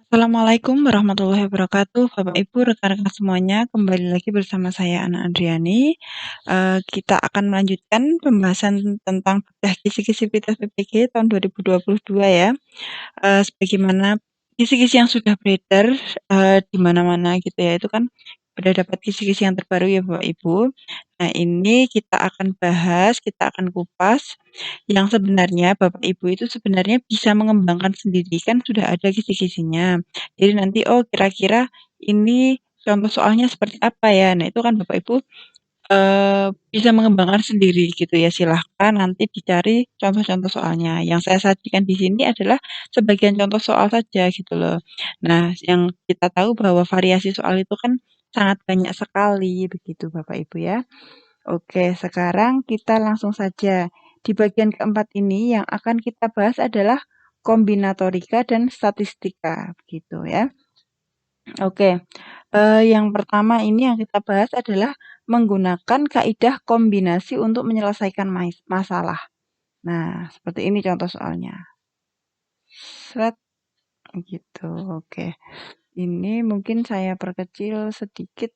Assalamualaikum warahmatullahi wabarakatuh, Bapak Ibu, rekan-rekan semuanya, kembali lagi bersama saya Ana Andriani. Kita akan melanjutkan pembahasan tentang bedah kisi-kisi PTS-PPG tahun 2022 ya. Sebagaimana kisi-kisi yang sudah beredar di mana-mana gitu ya, itu kan udah dapat kisi-kisi yang terbaru ya Bapak Ibu. Nah ini kita akan bahas, kita akan kupas yang sebenarnya Bapak Ibu itu sebenarnya bisa mengembangkan sendiri, kan sudah ada kisi-kisinya. Jadi nanti, oh kira-kira ini contoh soalnya seperti apa ya? Nah itu kan Bapak Ibu bisa mengembangkan sendiri gitu ya, silahkan nanti dicari contoh-contoh soalnya. Yang saya sajikan di sini adalah sebagian contoh soal saja gitu loh. Nah, yang kita tahu bahwa variasi soal itu kan sangat banyak sekali begitu Bapak Ibu ya. Oke, sekarang kita langsung saja. Di bagian keempat ini yang akan kita bahas adalah kombinatorika dan statistika begitu ya. Oke, yang pertama ini yang kita bahas adalah menggunakan kaidah kombinasi untuk menyelesaikan masalah. Nah, seperti ini contoh soalnya. Seret, gitu. Oke, ini mungkin saya perkecil sedikit,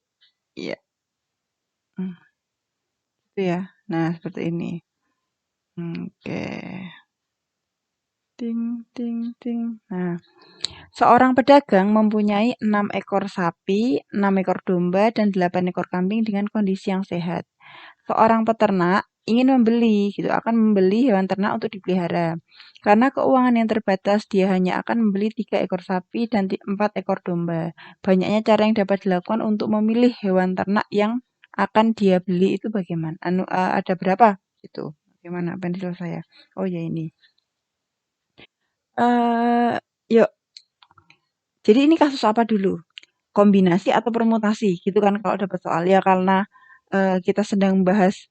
ya, gitu ya. Nah, seperti ini. Oke, ting, ting, ting. Nah, seorang pedagang mempunyai 6 ekor sapi, 6 ekor domba, dan 8 ekor kambing dengan kondisi yang sehat. Seorang peternak ingin membeli gitu, akan membeli hewan ternak untuk dipelihara. Karena keuangan yang terbatas, dia hanya akan membeli 3 ekor sapi dan 4 ekor domba. Banyaknya cara yang dapat dilakukan untuk memilih hewan ternak yang akan dia beli itu bagaimana? Ada berapa? Itu. Bagaimana pensil saya? Oh ya ini. Eh, yuk. Jadi ini kasus apa dulu? Kombinasi atau permutasi gitu kan kalau dapat soal ya, karena kita sedang bahas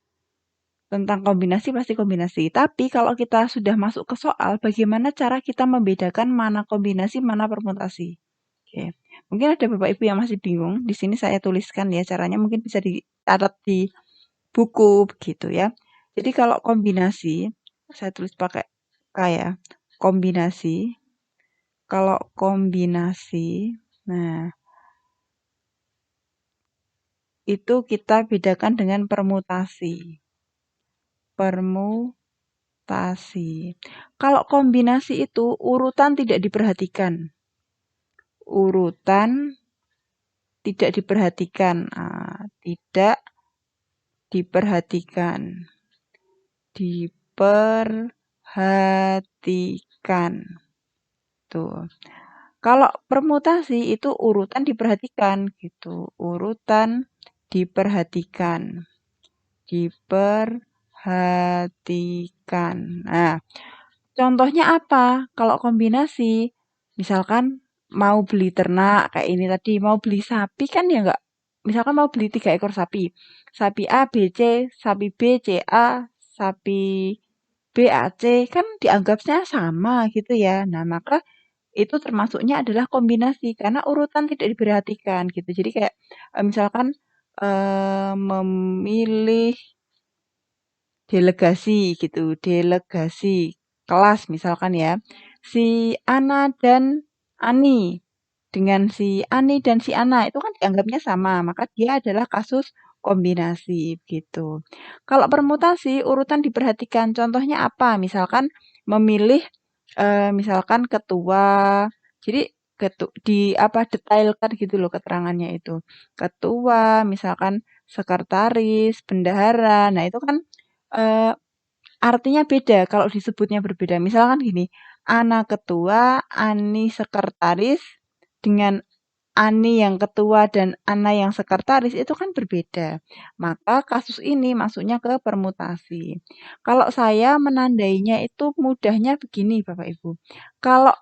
tentang kombinasi pasti kombinasi. Tapi kalau kita sudah masuk ke soal, bagaimana cara kita membedakan mana kombinasi, mana permutasi? Oke. Mungkin ada Bapak Ibu yang masih bingung. Di sini saya tuliskan ya caranya, mungkin bisa dicatat di buku begitu ya. Jadi kalau kombinasi, saya tulis pakai K ya. Kombinasi. Kalau kombinasi, nah itu kita bedakan dengan permutasi. Permutasi. Kalau kombinasi itu urutan tidak diperhatikan. Urutan tidak diperhatikan. Tidak diperhatikan. Diperhatikan. Tuh. Kalau permutasi itu urutan diperhatikan gitu. Urutan diperhatikan. Diperhatikan. Nah, contohnya apa? Kalau kombinasi, misalkan mau beli ternak kayak ini tadi, mau beli sapi kan ya enggak. Misalkan mau beli 3 ekor sapi. Sapi A, B, C, sapi B, C, A, sapi B, A, C kan dianggapnya sama gitu ya. Nah, maka itu termasuknya adalah kombinasi karena urutan tidak diperhatikan gitu. Jadi kayak misalkan memilih delegasi gitu, delegasi kelas misalkan ya. Si Ana dan Ani dengan si Ani dan si Ana itu kan dianggapnya sama, maka dia adalah kasus kombinasi gitu. Kalau permutasi urutan diperhatikan, contohnya apa? Misalkan memilih misalkan ketua. Jadi di apa detailkan gitu loh keterangannya itu. Ketua, misalkan sekretaris, bendahara. Nah, itu kan eh, artinya beda kalau disebutnya berbeda. Misalkan gini, Ana ketua, Ani sekretaris dengan Ani yang ketua dan Ana yang sekretaris itu kan berbeda. Maka kasus ini masuknya ke permutasi. Kalau saya menandainya itu mudahnya begini Bapak Ibu. Kalau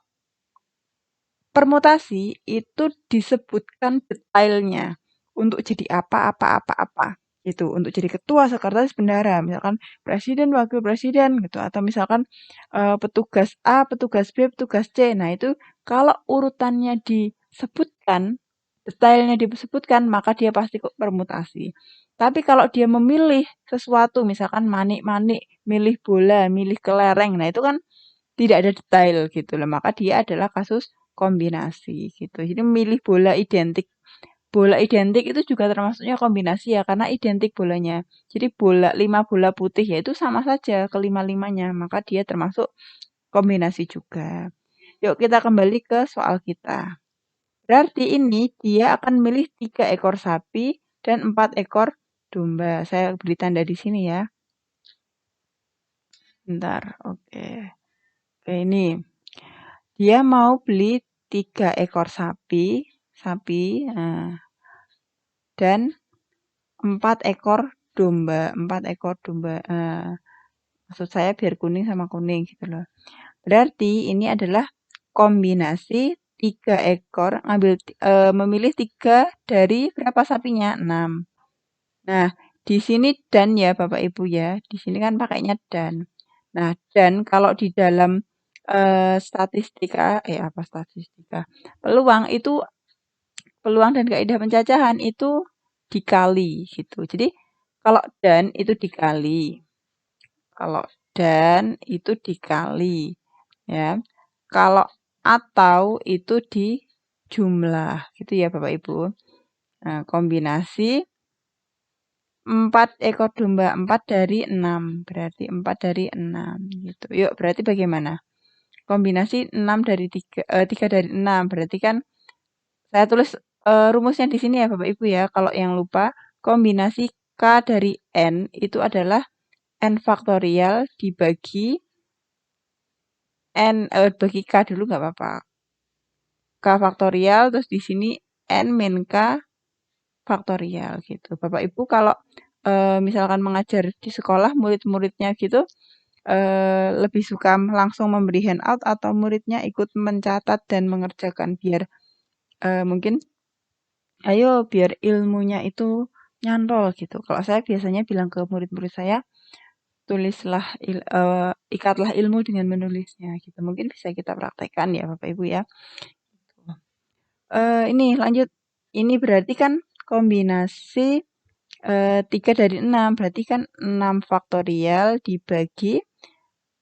permutasi itu disebutkan detailnya untuk jadi apa gitu, untuk jadi ketua, sekretaris, bendahara, misalkan presiden, wakil presiden gitu, atau misalkan petugas A, petugas B, petugas C. Nah, itu kalau urutannya disebutkan, detailnya disebutkan, maka dia pasti permutasi. Tapi kalau dia memilih sesuatu, misalkan manik-manik, milih bola, milih kelereng, nah itu kan tidak ada detail gitu loh. Maka dia adalah kasus kombinasi gitu. Jadi memilih bola identik. Bola identik itu juga termasuknya kombinasi ya, karena identik bolanya. Jadi 5 bola putih ya itu sama saja kelima-limanya, maka dia termasuk kombinasi juga. Yuk kita kembali ke soal kita. Berarti ini dia akan milih 3 ekor sapi dan 4 ekor domba. Saya beri tanda di sini ya. Bentar, oke. Oke, ini. Dia mau beli 3 ekor sapi, dan 4 ekor domba. 4 ekor domba. Maksud saya biar kuning sama kuning gitu loh. Berarti ini adalah kombinasi 3 ekor, memilih 3 dari berapa sapinya? 6. Nah, di sini dan ya Bapak Ibu ya. Di sini kan pakainya dan. Nah, dan kalau di dalam apa statistika? Peluang dan kaidah pencacahan itu dikali gitu. Jadi kalau dan itu dikali. Kalau dan itu dikali ya. Kalau atau itu dijumlah gitu ya Bapak Ibu. Nah, kombinasi 4 ekor domba, 4 dari 6. Berarti 4 dari 6 gitu. Yuk, berarti bagaimana? Kombinasi 6 dari 3, 3 dari 6. Berarti kan saya tulis rumusnya di sini ya Bapak Ibu ya. Kalau yang lupa, kombinasi K dari N itu adalah N faktorial dibagi bagi K dulu nggak apa-apa. K faktorial, terus di sini N min K faktorial gitu. Bapak Ibu kalau misalkan mengajar di sekolah murid-muridnya gitu lebih suka langsung memberi handout atau muridnya ikut mencatat dan mengerjakan biar mungkin biar ilmunya itu nyantol gitu. Kalau saya biasanya bilang ke murid-murid saya, tulislah ikatlah ilmu dengan menulisnya gitu. Mungkin bisa kita praktekkan ya Bapak Ibu ya. Ini lanjut. Ini berarti kan kombinasi 3 dari 6. Berarti kan 6 faktorial dibagi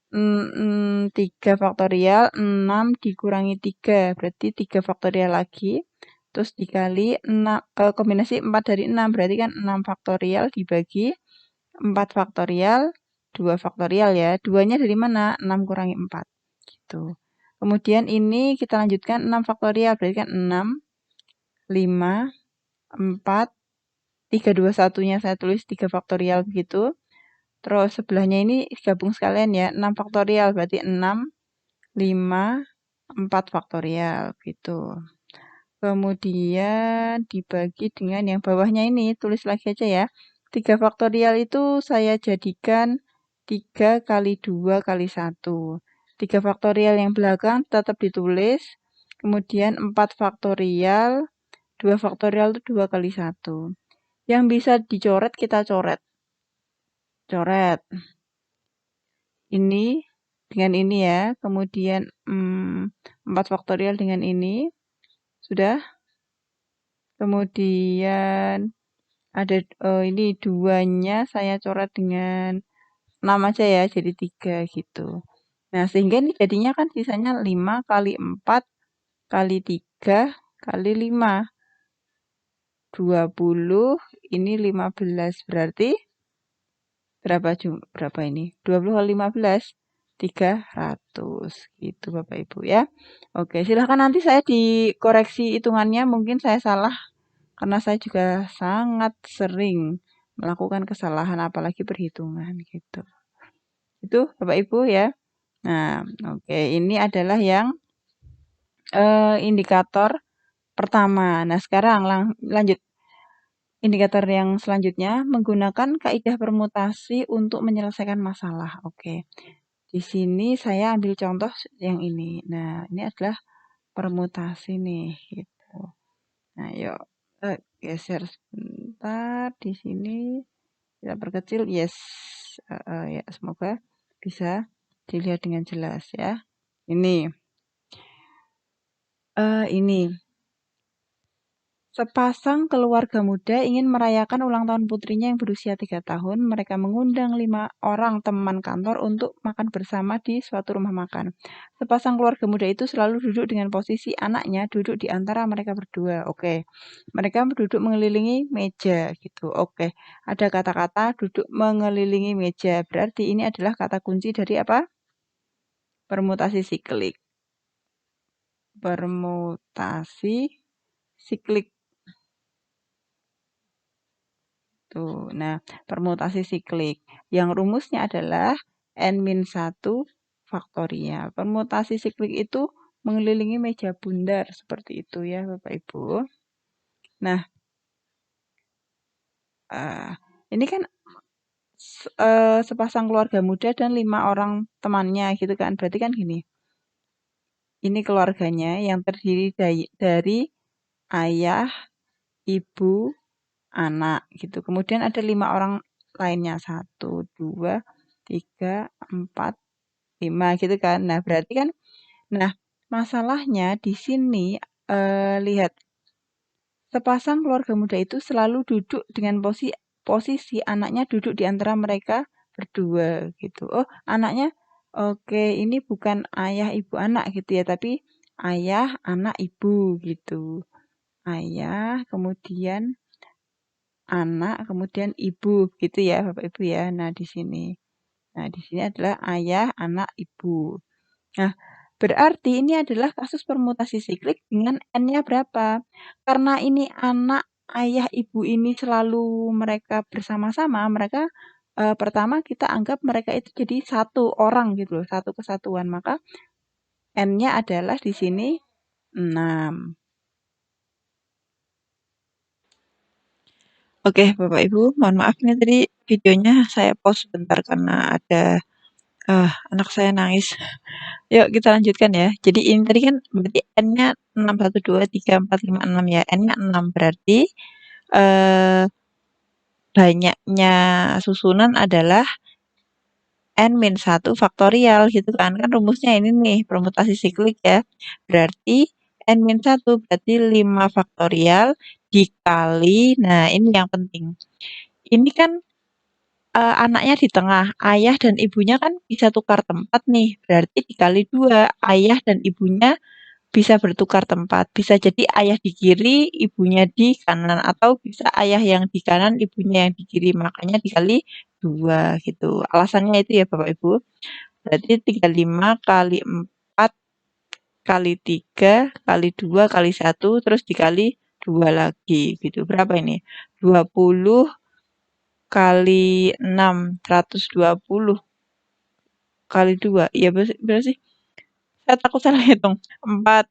3 faktorial, 6 dikurangi 3. Berarti 3 faktorial lagi. Terus dikali 6, kombinasi 4 dari 6. Berarti kan 6 faktorial dibagi 4 faktorial, 2 faktorial ya. 2-nya dari mana? 6 kurangi 4. Gitu. Kemudian ini kita lanjutkan 6 faktorial. Berarti kan 6, 5, 4, 3, 2, 1-nya saya tulis 3 faktorial begitu. Terus sebelahnya ini gabung sekalian ya. 6 faktorial berarti 6, 5, 4 faktorial gitu. Kemudian dibagi dengan yang bawahnya ini. Tulis lagi aja ya. 3 faktorial itu saya jadikan 3 kali 2 kali 1. 3 faktorial yang belakang tetap ditulis. Kemudian 4 faktorial. 2 faktorial itu 2 kali 1. Yang bisa dicoret kita coret. Coret. Ini dengan ini ya. Kemudian 4 faktorial dengan ini. Sudah. Kemudian ada ini 2-nya saya coret dengan 6 aja ya. Jadi 3 gitu. Nah sehingga ini jadinya kan sisanya 5 kali 4 kali 3 kali 5. 20, ini 15. Berarti berapa ini? 20 kali 15, 300 gitu Bapak Ibu ya. Oke, silahkan nanti saya dikoreksi hitungannya, mungkin saya salah karena saya juga sangat sering melakukan kesalahan apalagi perhitungan gitu. Itu Bapak Ibu ya. Nah, oke, ini adalah yang indikator pertama. Nah, sekarang lanjut. Indikator yang selanjutnya menggunakan kaidah permutasi untuk menyelesaikan masalah. Oke. Di sini saya ambil contoh yang ini. Nah, ini adalah permutasi nih gitu. Nah, yuk geser sebentar di sini. Kita perkecil. Yes. Ya, semoga bisa dilihat dengan jelas ya. Ini Sepasang keluarga muda ingin merayakan ulang tahun putrinya yang berusia 3 tahun. Mereka mengundang 5 orang teman kantor untuk makan bersama di suatu rumah makan. Sepasang keluarga muda itu selalu duduk dengan posisi anaknya duduk di antara mereka berdua. Oke. Mereka duduk mengelilingi meja gitu. Oke. Ada kata-kata duduk mengelilingi meja. Berarti ini adalah kata kunci dari apa? Permutasi siklik. Permutasi siklik. Tuh. Nah, permutasi siklik. Yang rumusnya adalah n-1 faktorial. Permutasi siklik itu mengelilingi meja bundar seperti itu ya, Bapak Ibu. Nah, ini kan sepasang keluarga muda dan 5 orang temannya gitu kan. Berarti kan gini. Ini keluarganya yang terdiri dari ayah, ibu, anak gitu. Kemudian ada 5 orang lainnya. 1, 2, 3, 4, 5 gitu kan. Nah, berarti kan nah, masalahnya di sini lihat sepasang keluarga muda itu selalu duduk dengan posisi anaknya duduk di antara mereka berdua gitu. Oh, anaknya oke, ini bukan ayah ibu anak gitu ya, tapi ayah, anak, ibu gitu. Ayah, kemudian anak, kemudian ibu gitu ya, Bapak Ibu ya. Nah, di sini. Nah, di sini adalah ayah, anak, ibu. Nah, berarti ini adalah kasus permutasi siklik dengan N-nya berapa? Karena ini anak, ayah, ibu ini selalu mereka bersama-sama, mereka pertama kita anggap mereka itu jadi satu orang gitu loh, satu kesatuan. Maka N-nya adalah di sini 6. Oke, Bapak Ibu, mohon maaf ini tadi videonya saya pause sebentar karena ada anak saya nangis. Yuk kita lanjutkan ya. Jadi ini tadi kan berarti N-nya 6, 1, 2, 3, 4, 5, 6 ya. N-nya 6 berarti eh, banyaknya susunan adalah N-1 faktorial gitu kan. Kan rumusnya ini nih, permutasi siklik ya. Berarti N-1 berarti 5 faktorial dikali, nah ini yang penting. Ini kan anaknya di tengah, ayah dan ibunya kan bisa tukar tempat nih. Berarti dikali 2, ayah dan ibunya bisa bertukar tempat. Bisa jadi ayah di kiri, ibunya di kanan. Atau bisa ayah yang di kanan, ibunya yang di kiri. Makanya dikali 2 gitu. Alasannya itu ya Bapak Ibu. Berarti 35 kali 4 kali 3 kali 2 kali 1 terus dikali 2 lagi gitu. Berapa ini? 20 kali 6, 120 kali 2. Iya berapa sih? Saya takut salah hitung. 4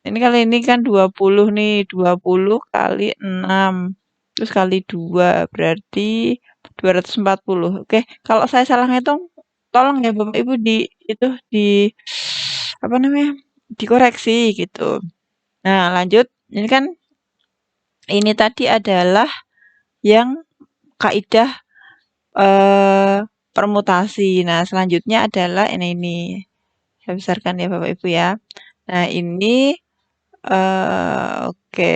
ini kali ini kan 20 nih. 20 kali 6. Terus kali 2. Berarti 240. Oke. Kalau saya salah ngitung, tolong ya Bapak Ibu di apa namanya? Dikoreksi gitu. Nah, lanjut. Ini kan ini tadi adalah yang kaidah permutasi. Nah, selanjutnya adalah ini. Saya besarkan ya Bapak Ibu ya. Nah, ini oke.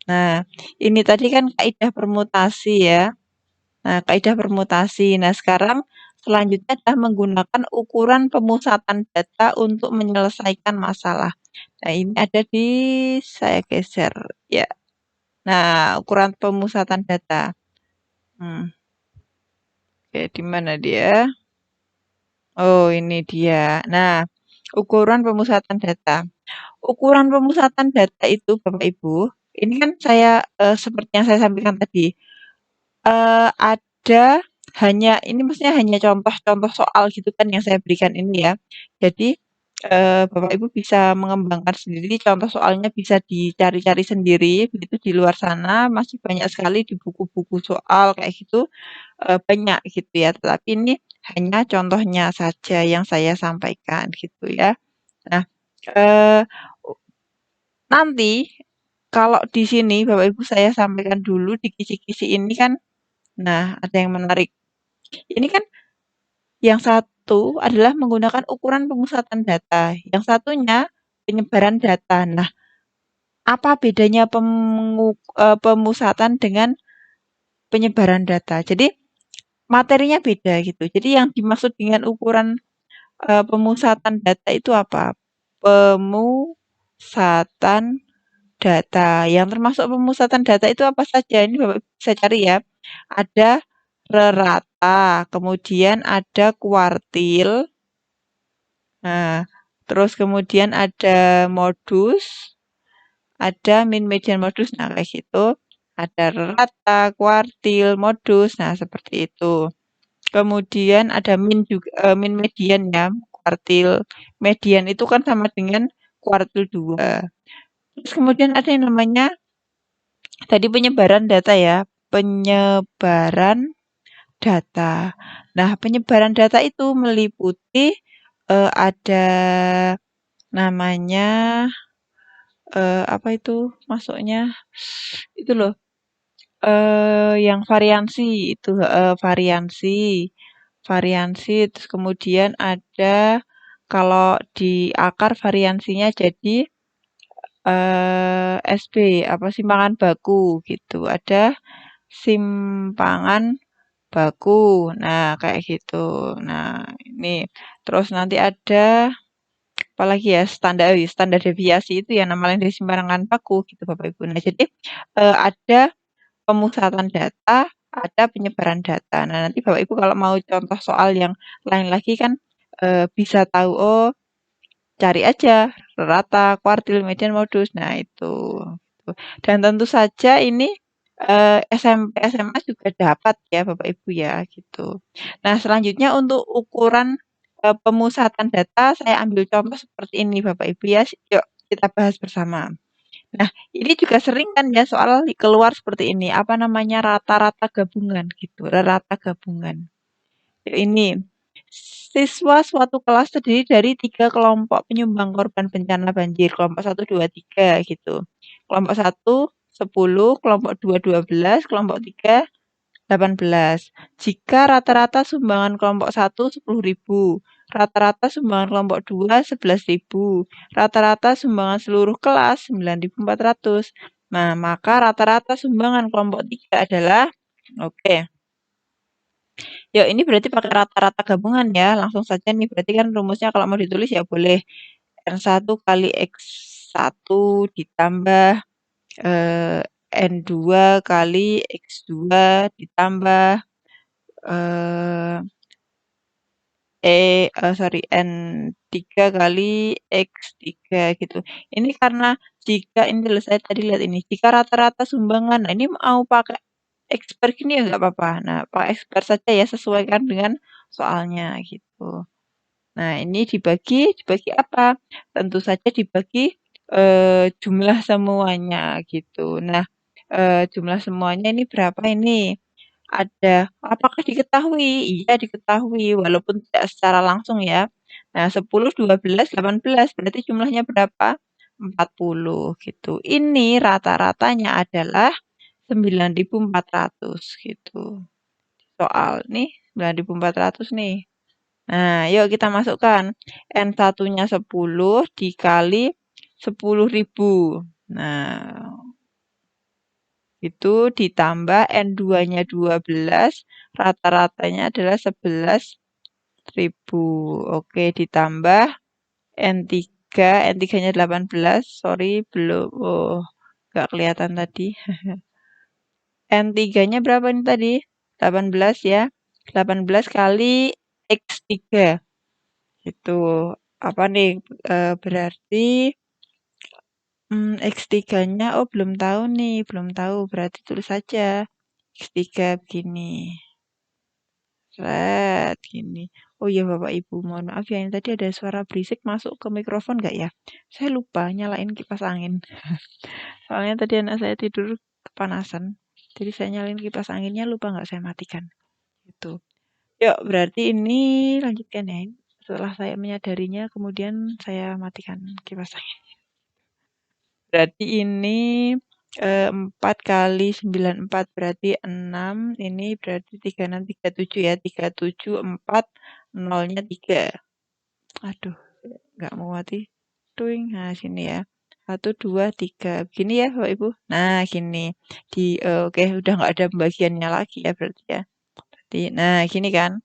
Nah, ini tadi kan kaidah permutasi ya. Nah, kaidah permutasi. Nah, sekarang selanjutnya adalah menggunakan ukuran pemusatan data untuk menyelesaikan masalah. Nah, ini ada di saya geser ya. Nah, ukuran pemusatan data. Oke, di mana dia? Oh, ini dia. Nah, ukuran pemusatan data. Ukuran pemusatan data itu Bapak Ibu, ini kan saya seperti yang saya sampaikan tadi, ada hanya ini maksudnya hanya contoh-contoh soal gitu kan yang saya berikan ini ya. Jadi, Bapak Ibu bisa mengembangkan sendiri, contoh soalnya bisa dicari-cari sendiri begitu di luar sana, masih banyak sekali di buku-buku soal kayak gitu, banyak gitu ya. Tetapi ini hanya contohnya saja yang saya sampaikan gitu ya. Nah, eee, nanti kalau di sini Bapak Ibu saya sampaikan dulu di kisi-kisi ini kan, nah ada yang menarik. Ini kan yang satu adalah menggunakan ukuran pemusatan data, yang satunya penyebaran data. Nah, Apa bedanya pemusatan dengan penyebaran data? Jadi materinya beda gitu. Jadi yang dimaksud dengan ukuran pemusatan data itu apa? Pemusatan data. Yang termasuk pemusatan data itu apa saja? Ini Bapak bisa cari ya. Ada rerata, kemudian ada kuartil, nah, terus kemudian ada modus, ada min, median, modus. Nah, kayak gitu. Ada rata, kuartil, modus. Nah, seperti itu. Kemudian ada min juga, min median ya, kuartil. Median itu kan sama dengan kuartil 2. Terus kemudian ada yang namanya tadi penyebaran data ya, penyebaran data. Nah, penyebaran data itu meliputi ada namanya apa itu masuknya itu loh yang variansi itu variansi variansi terus kemudian ada kalau di akar variansinya jadi SB apa simpangan baku gitu ada simpangan baku nah kayak gitu nah ini terus nanti ada apalagi ya standar deviasi itu ya namanya dari simpangan baku gitu Bapak Ibu. Nah jadi ada pemusatan data, ada penyebaran data. Nah, nanti Bapak Ibu kalau mau contoh soal yang lain lagi kan bisa tahu, oh cari aja rata, kuartil, median, modus. Nah, itu. Gitu. Dan tentu saja ini SMP, SMA juga dapat ya Bapak Ibu ya gitu. Nah, selanjutnya untuk ukuran pemusatan data saya ambil contoh seperti ini Bapak Ibu ya. Yuk kita bahas bersama. Nah, ini juga sering kan ya soal keluar seperti ini, apa namanya rata-rata gabungan gitu, rata gabungan. Ini siswa suatu kelas terdiri dari 3 kelompok penyumbang korban bencana banjir, kelompok 1, 2, 3 gitu. Kelompok 1 10, kelompok 2 12, kelompok 3 18. Jika rata-rata sumbangan kelompok 1 10.000, rata-rata sumbangan kelompok 2 11.000, rata-rata sumbangan seluruh kelas 9.400. Nah, maka rata-rata sumbangan kelompok 3 adalah oke. Ya, ini berarti pakai rata-rata gabungan ya. Langsung saja nih, berarti kan rumusnya kalau mau ditulis ya boleh N1 kali X1 ditambah N2 kali X2 ditambah eh sorry, N3 kali X3 gitu. Ini karena jika ini loh saya tadi lihat ini, jika rata-rata sumbangan, nah ini mau pakai expert gini ya nggak apa-apa. Nah, pakai expert saja ya, sesuaikan dengan soalnya gitu. Nah, ini dibagi apa? Tentu saja dibagi jumlah semuanya gitu. Nah, jumlah semuanya ini berapa ini? Ada. Apakah diketahui? Iya diketahui, walaupun tidak secara langsung ya. Nah 10, 12, 18, berarti jumlahnya berapa? 40 gitu. Ini rata-ratanya adalah 9.400 gitu. Soal nih 9.400 nih. Nah yuk kita masukkan. N1-nya 10 dikali 10.000. Nah itu ditambah N2-nya 12, rata-ratanya adalah 11.000. Oke, ditambah N3, N3-nya 18, sorry belum, oh nggak kelihatan tadi. N3-nya berapa nih tadi? 18 ya. 18 kali X3. Itu apa nih? Berarti X3-nya, oh belum tahu nih, belum tahu. Berarti tulis saja X3 begini. Gini. Oh iya Bapak Ibu, mohon maaf ya, ini tadi ada suara berisik masuk ke mikrofon nggak ya? Saya lupa nyalain kipas angin. Soalnya tadi anak saya tidur kepanasan. Jadi saya nyalain kipas anginnya lupa nggak saya matikan. Gitu. Yuk, berarti ini lanjutkan ya. Setelah saya menyadarinya, kemudian saya matikan kipas angin. Berarti ini 4 kali 94 berarti 6. Ini berarti 36, 37 ya. 37, 4, nolnya 3. Aduh, nggak mau mati. Tuing. Nah, sini ya. 1, 2, 3. Begini ya Bapak Ibu. Nah, gini. Oke, udah nggak ada pembagiannya lagi ya berarti ya. Nah, gini kan.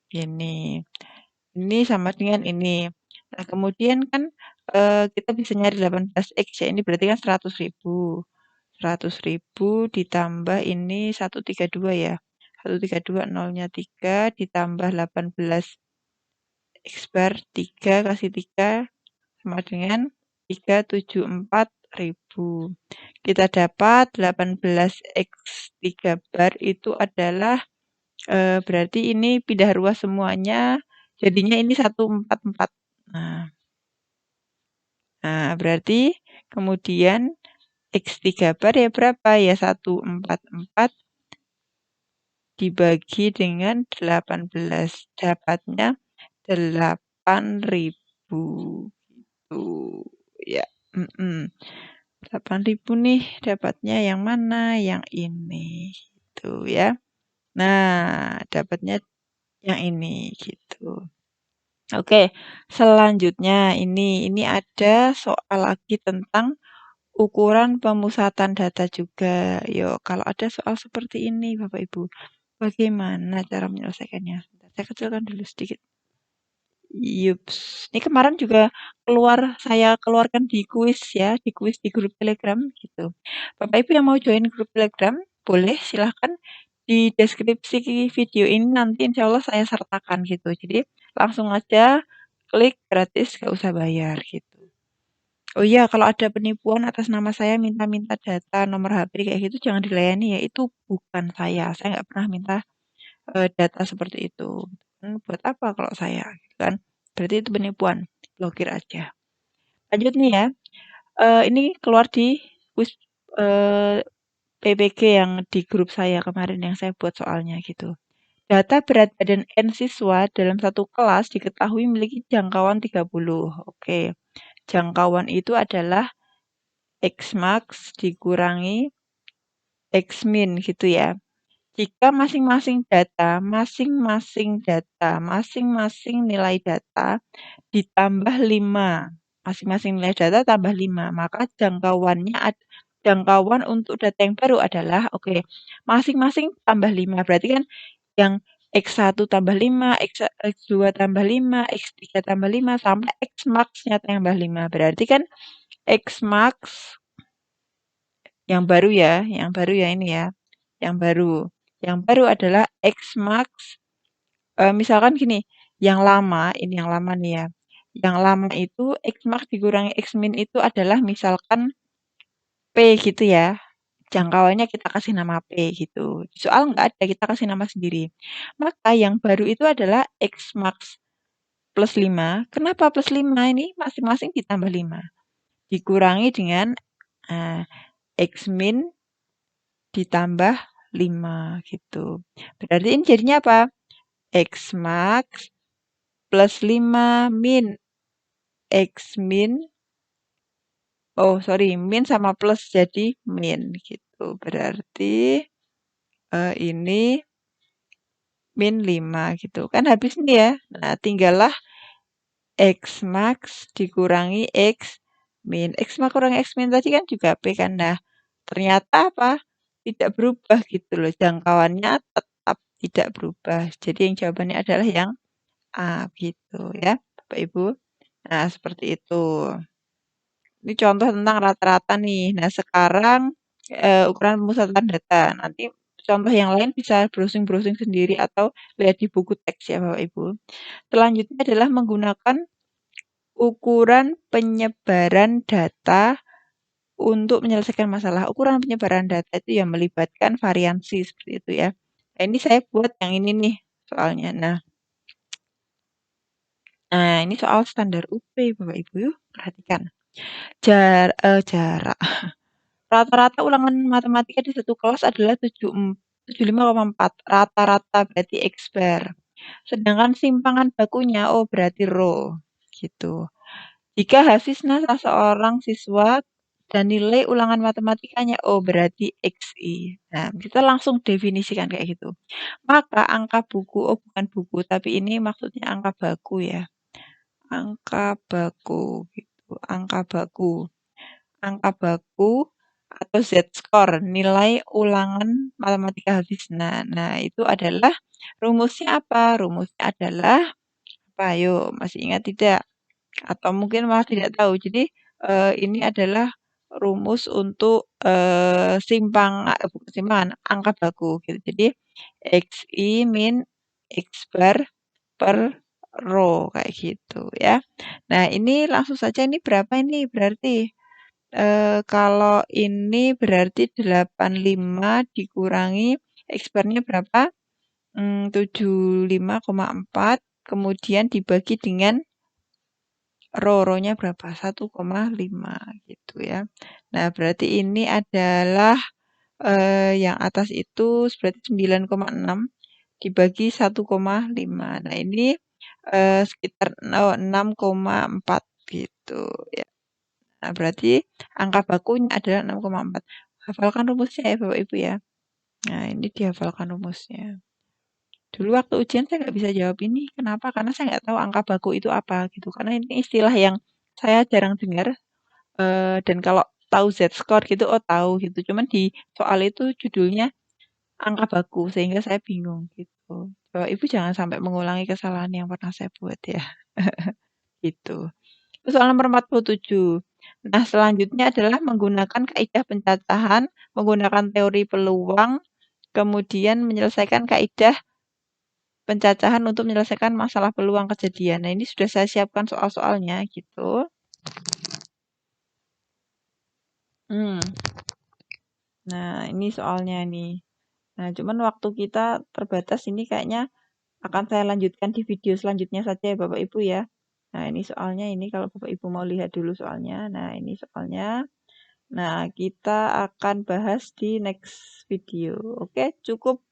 Gini. Ini sama dengan ini. Nah, kemudian kan kita bisa nyari 18X ya. Ini berarti kan 100.000. 100.000 ditambah ini 132 ya. 132 nolnya 3 ditambah 18 X bar 3 kasih 3 sama dengan 374.000. Kita dapat 18 X 3 bar itu adalah berarti ini pindah ruas semuanya. Jadinya ini 144. Nah, berarti kemudian X3 bar ya berapa? Ya 144 dibagi dengan 18. Dapatnya 8.000. Gitu. Ya. 8.000 nih dapatnya yang mana? Yang ini. Gitu ya. Nah, dapatnya yang ini gitu. Oke, selanjutnya ini ada soal lagi tentang ukuran pemusatan data juga. Yo, kalau ada soal seperti ini, Bapak Ibu, bagaimana cara menyelesaikannya? Saya kecilkan dulu sedikit. Yups. Ini kemarin juga saya keluarkan di kuis ya, di kuis di grup Telegram gitu. Bapak Ibu yang mau join grup Telegram, boleh silahkan di deskripsi video ini nanti insya Allah saya sertakan gitu. Jadi langsung aja klik gratis, gak usah bayar gitu. Oh iya, kalau ada penipuan atas nama saya minta-minta data, nomor HP kayak gitu jangan dilayani ya. Itu bukan saya. Saya nggak pernah minta data seperti itu. Buat apa kalau saya, gitu kan? Berarti itu penipuan, blokir aja. Lanjut nih ya, ini keluar di kuis PPG yang di grup saya kemarin yang saya buat soalnya gitu. Data berat badan N siswa dalam satu kelas diketahui memiliki jangkauan 30. Oke, jangkauan itu adalah X max dikurangi X min gitu ya. Jika masing-masing nilai data ditambah 5, masing-masing nilai data tambah 5, maka jangkauan untuk data yang baru adalah, oke, masing-masing tambah 5, berarti kan yang X1 tambah 5, X2 tambah 5, X3 tambah 5, sampai X max-nya tambah 5. Berarti kan X max yang baru ya ini ya, yang baru. Yang baru adalah X max. Misalkan gini, ini yang lama nih ya. Yang lama itu X max dikurangi X min itu adalah misalkan P gitu ya. Jangkauannya kita kasih nama P gitu. Di soal nggak ada, kita kasih nama sendiri. Maka yang baru itu adalah X max plus 5. Kenapa plus 5? Ini masing-masing ditambah 5. Dikurangi dengan X min ditambah 5 gitu. Berarti ini jadinya apa? X max plus 5 min X min. Oh, sorry, min sama plus jadi min gitu. Berarti ini min 5 gitu. Kan habis nih ya. Nah, tinggallah X max dikurangi X min. X max kurangi X min tadi kan juga P kan. Nah, ternyata apa? Tidak berubah gitu loh. Jangkauannya tetap tidak berubah. Jadi yang jawabannya adalah yang A gitu ya, Bapak Ibu. Nah, seperti itu. Ini contoh tentang rata-rata nih. Nah, sekarang ukuran pemusatan data. Nanti contoh yang lain bisa browsing-browsing sendiri atau lihat di buku teks ya, Bapak Ibu. Selanjutnya adalah menggunakan ukuran penyebaran data untuk menyelesaikan masalah. Ukuran penyebaran data itu yang melibatkan variansi seperti itu ya. Nah, ini saya buat yang ini nih soalnya. Nah, ini soal standar UP, Bapak Ibu, yuk perhatikan. Jarak. Rata-rata ulangan matematika di satu kelas adalah 75,4. Rata-rata berarti X bar. Sedangkan simpangan bakunya, oh berarti rho. Gitu. Jika Hafizna salah seorang siswa dan nilai ulangan matematikanya, oh berarti XI. Nah, kita langsung definisikan kayak gitu. Maka angka buku, oh bukan buku, tapi ini maksudnya angka baku ya. Angka baku gitu, angka baku. angka baku atau Z-score, nilai ulangan matematika habis. Nah, itu adalah rumusnya apa? Rumusnya adalah apa? Ayo, masih ingat tidak? Atau mungkin malah tidak tahu. Jadi ini adalah rumus untuk bukan simpangan, angka baku gitu. Jadi XI min X bar per row kayak gitu ya. Nah, ini langsung saja ini berapa ini berarti kalau ini berarti 85 dikurangi X barnya berapa? 75,4 kemudian dibagi dengan Row-nya berapa? 1,5 gitu ya. Nah, berarti ini adalah yang atas itu berarti 9,6 dibagi 1,5. Nah, ini sekitar 6,4 gitu ya. Nah, berarti angka bakunya adalah 6,4. Hafalkan rumusnya ya Bapak Ibu ya. Nah, ini dihafalkan rumusnya. Dulu waktu ujian saya nggak bisa jawab ini. Kenapa? Karena saya nggak tahu angka baku itu apa gitu. Karena ini istilah yang saya jarang dengar. Dan kalau tahu Z-score gitu, oh tahu gitu. Cuman di soal itu judulnya angka baku, sehingga saya bingung gitu. Bapak Ibu jangan sampai mengulangi kesalahan yang pernah saya buat ya. Gitu. Terus soal nomor 47. Nah, selanjutnya adalah menggunakan kaidah pencacahan, menggunakan teori peluang, kemudian menyelesaikan kaidah pencacahan untuk menyelesaikan masalah peluang kejadian. Nah, ini sudah saya siapkan soal-soalnya gitu. Hmm. Nah, ini soalnya nih. Nah, cuman waktu kita terbatas ini kayaknya akan saya lanjutkan di video selanjutnya saja ya Bapak Ibu ya. Nah, ini soalnya ini kalau Bapak Ibu mau lihat dulu soalnya. Nah, ini soalnya. Nah, kita akan bahas di next video. Oke, cukup.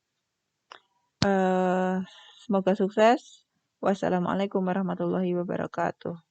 Semoga sukses. Wassalamualaikum warahmatullahi wabarakatuh.